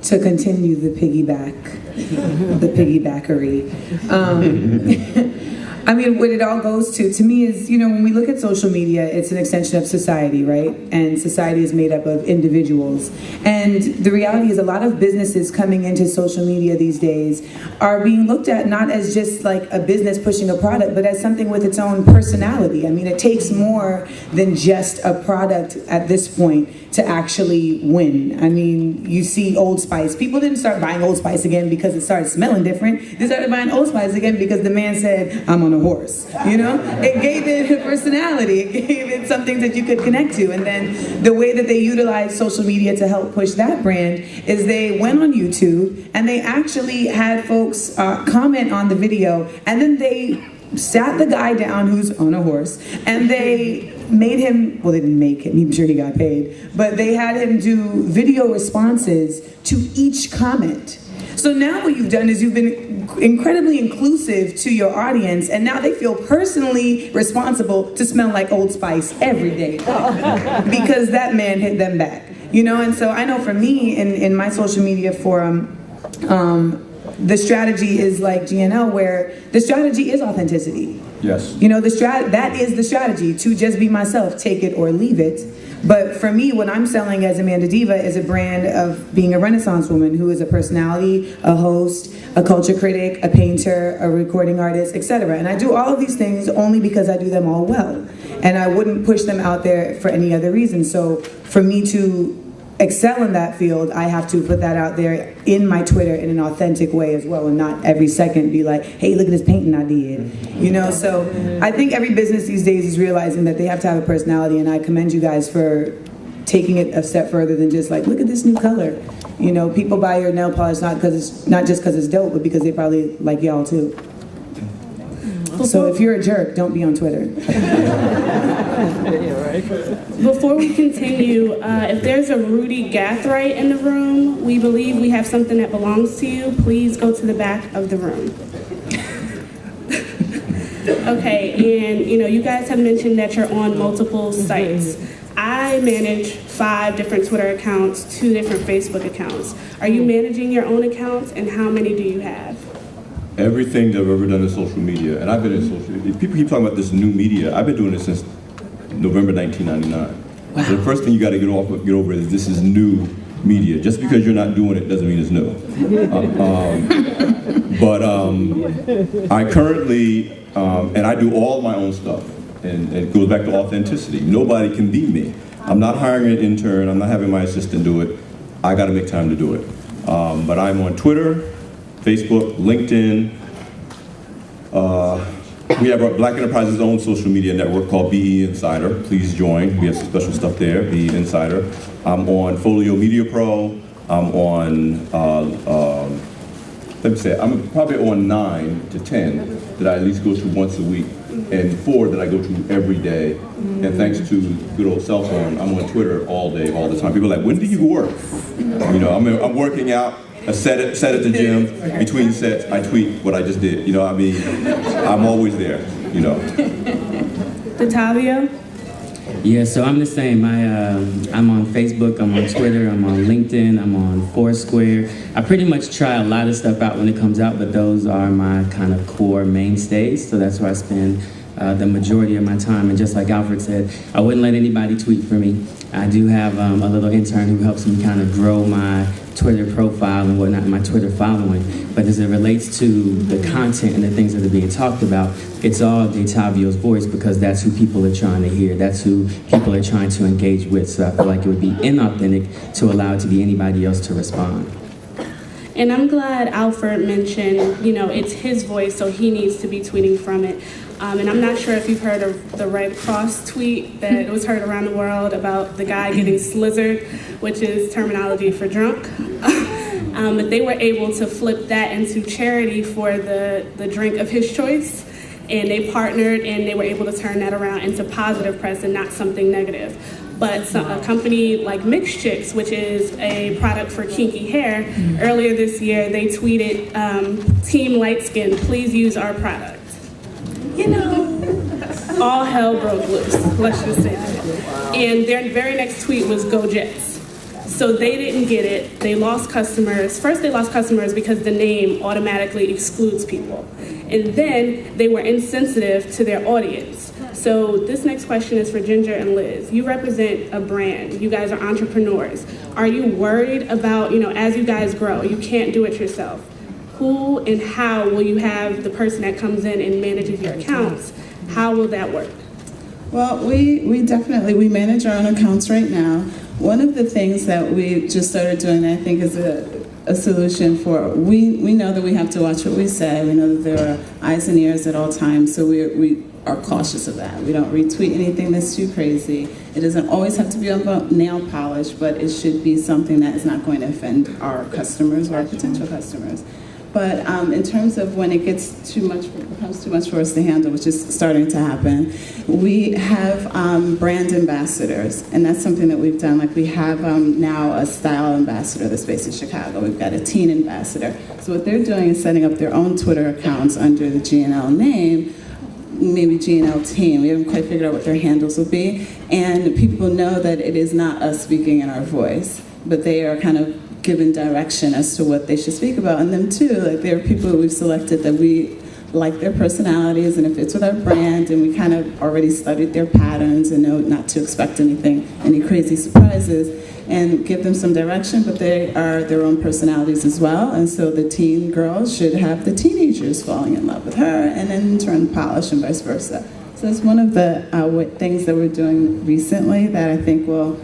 to continue the piggybackery. I mean, what it all goes to me is, when we look at social media, it's an extension of society, right? And society is made up of individuals. And the reality is a lot of businesses coming into social media these days are being looked at not as just like a business pushing a product, but as something with its own personality. I mean, it takes more than just a product at this point to actually win. I mean, you see Old Spice. People didn't start buying Old Spice again because it started smelling different. They started buying Old Spice again because the man said, I'm on a horse, It gave it a personality. It gave it something that you could connect to. And then the way that they utilized social media to help push that brand is they went on YouTube and they actually had folks comment on the video, and then they sat the guy down who's on a horse, and they made him, well, they didn't make him, I'm sure he got paid, but they had him do video responses to each comment. So now what you've done is you've been incredibly inclusive to your audience, and now they feel personally responsible to smell like Old Spice every day because that man hit them back, And so I know for me in my social media forum, the strategy is like GNL, where the strategy is authenticity. Yes. That is the strategy, to just be myself, take it or leave it. But for me, what I'm selling as Amanda Diva is a brand of being a Renaissance woman who is a personality, a host, a culture critic, a painter, a recording artist, etc. And I do all of these things only because I do them all well. And I wouldn't push them out there for any other reason. So for me to excel in that field, I have to put that out there in my Twitter in an authentic way as well, and not every second be like, hey, look at this painting I did. So I think every business these days is realizing that they have to have a personality, and I commend you guys for taking it a step further than just like, look at this new color. People buy your nail polish not just because it's dope, but because they probably like y'all too. So if you're a jerk, don't be on Twitter. Before we continue, if there's a Rudy Gathright in the room, we believe we have something that belongs to you. Please go to the back of the room. Okay, and you guys have mentioned that you're on multiple sites. I manage 5 different Twitter accounts, 2 different Facebook accounts. Are you managing your own accounts, and how many do you have? Everything that I've ever done in social media, and I've been in social media, people keep talking about this new media, I've been doing it since November 1999. Wow. So the first thing you got to get over is this is new media. Just because you're not doing it doesn't mean it's new. I currently, and I do all my own stuff, and it goes back to authenticity. Nobody can be me. I'm not hiring an intern, I'm not having my assistant do it. I got to make time to do it. But I'm on Twitter, Facebook, LinkedIn. We have our Black Enterprise's own social media network called BE Insider. Please join. We have some special stuff there, BE Insider. I'm on Folio Media Pro. I'm on, I'm probably on 9 to 10 that I at least go to once a week, and 4 that I go to every day. And thanks to good old cell phone, I'm on Twitter all day, all the time. People are like, when do you work? I'm working out. A set at the gym, between sets, I tweet what I just did. I'm always there, Detavio? Yeah, so I'm the same. I'm on Facebook, I'm on Twitter, I'm on LinkedIn, I'm on Foursquare. I pretty much try a lot of stuff out when it comes out, but those are my kind of core mainstays, so that's where I spend the majority of my time. And just like Alfred said, I wouldn't let anybody tweet for me. I do have a little intern who helps me kind of grow my Twitter profile and whatnot, my Twitter following. But as it relates to the content and the things that are being talked about, it's all Detavio's voice, because that's who people are trying to hear. That's who people are trying to engage with. So I feel like it would be inauthentic to allow it to be anybody else to respond. And I'm glad Alfred mentioned, it's his voice, so he needs to be tweeting from it. And I'm not sure if you've heard of the Red Cross tweet that was heard around the world about the guy getting slizzard, which is terminology for drunk. But they were able to flip that into charity for the drink of his choice. And they partnered, and they were able to turn that around into positive press and not something negative. But a company like Mix Chicks, which is a product for kinky hair, earlier this year they tweeted, Team Light Skin, please use our product. All hell broke loose, let's just say that. And their very next tweet was Go Jets. So they didn't get it. They lost customers. First, they lost customers because the name automatically excludes people. And then they were insensitive to their audience. So this next question is for Ginger and Liz. You represent a brand. You guys are entrepreneurs. Are you worried about, as you guys grow, you can't do it yourself? Who and how will you have the person that comes in and manages your accounts? How will that work? Well, we definitely, we manage our own accounts right now. One of the things that we just started doing that I think is a solution for, we know that we have to watch what we say. We know that there are eyes and ears at all times, so we are cautious of that. We don't retweet anything that's too crazy. It doesn't always have to be about nail polish, but it should be something that is not going to offend our customers or our potential customers. But in terms of when it becomes too much for us to handle, which is starting to happen, we have brand ambassadors, and that's something that we've done. Like we have now a style ambassador that's based in Chicago. We've got a teen ambassador. So what they're doing is setting up their own Twitter accounts under the GNL name, maybe GNL Teen. We haven't quite figured out what their handles will be, and people know that it is not us speaking in our voice, but they are kind of given direction as to what they should speak about. And them too, like there are people that we've selected that we like their personalities and it fits with our brand, and we kind of already studied their patterns and know not to expect any crazy surprises, and give them some direction, but they are their own personalities as well. And so the teen girls should have the teenagers falling in love with her and then in turn polish and vice versa. So it's one of the things that we're doing recently that I think will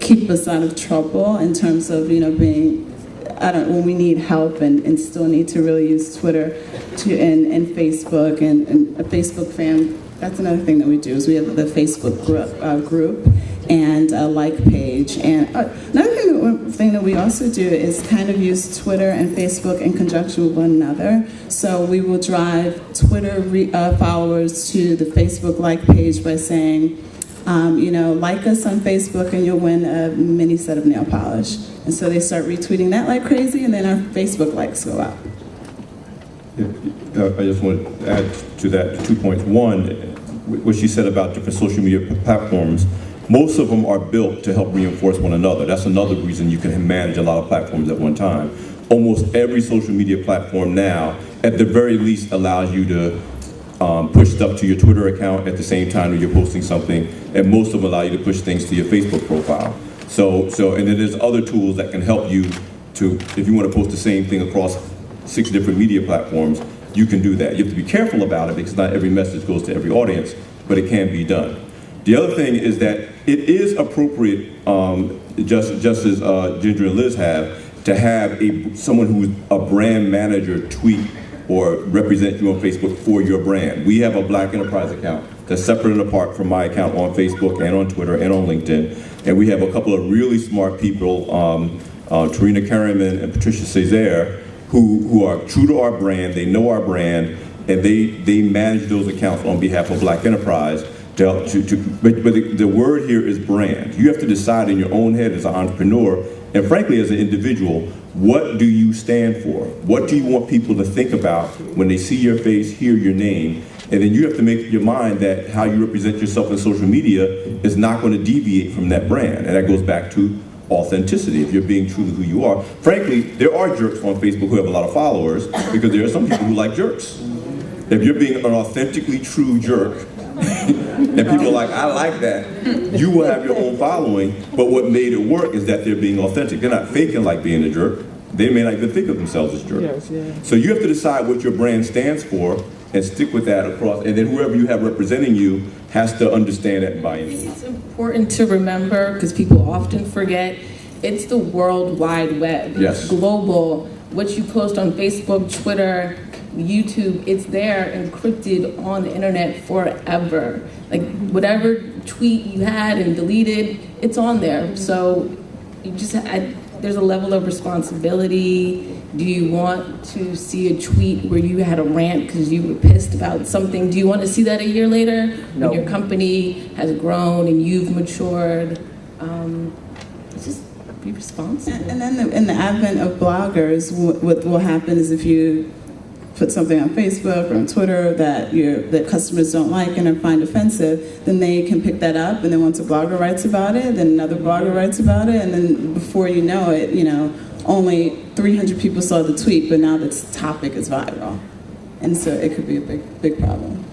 keep us out of trouble in terms of, being, when we need help and still need to really use Twitter and Facebook and a Facebook fan. That's another thing that we do is we have the Facebook group and a like page. And another thing that we also do is kind of use Twitter and Facebook in conjunction with one another. So we will drive Twitter followers to the Facebook like page by saying, like us on Facebook and you'll win a mini set of nail polish. And so they start retweeting that like crazy, and then our Facebook likes go up. I just want to add to that 2 points. One, what she said about different social media platforms, most of them are built to help reinforce one another. That's another reason you can manage a lot of platforms at one time. Almost every social media platform now, at the very least, allows you to push stuff to your Twitter account at the same time that you're posting something, and most of them allow you to push things to your Facebook profile. So, and then there's other tools that can help you to, if you want to post the same thing across 6 different media platforms, you can do that. You have to be careful about it because not every message goes to every audience, but it can be done. The other thing is that it is appropriate, just as Ginger and Liz have, to have someone who's a brand manager tweet or represent you on Facebook for your brand. We have a Black Enterprise account that's separate and apart from my account on Facebook and on Twitter and on LinkedIn. And we have a couple of really smart people, Tarina Kerriman and Patricia Césaire, who are true to our brand, they know our brand, and they manage those accounts on behalf of Black Enterprise. But the word here is brand. You have to decide in your own head as an entrepreneur, and frankly as an individual, what do you stand for? What do you want people to think about when they see your face, hear your name? And then you have to make your mind that how you represent yourself in social media is not going to deviate from that brand. And that goes back to authenticity, if you're being true to who you are. Frankly, there are jerks on Facebook who have a lot of followers because there are some people who like jerks. If you're being an authentically true jerk, and people are like, I like that, you will have your own following, but what made it work is that they're being authentic. They're not faking like being a jerk. They may not even think of themselves as jerks. Yes. So you have to decide what your brand stands for and stick with that across, and then whoever you have representing you has to understand that and buy into it. It's important to remember, because people often forget, it's the World Wide Web. Yes. It's global. What you post on Facebook, Twitter, YouTube, it's there encrypted on the internet forever. Like whatever tweet you had and deleted, it's on there. So you just there's a level of responsibility. Do you want to see a tweet where you had a rant because you were pissed about something? Do you want to see that a year later when your company has grown and you've matured? Just be responsible. And then in the advent of bloggers, what will happen is if you put something on Facebook or on Twitter that customers don't like and or find offensive, then they can pick that up, and then once a blogger writes about it, then another blogger writes about it, and then before you know it, only 300 people saw the tweet, but now this topic is viral. And so it could be a big problem.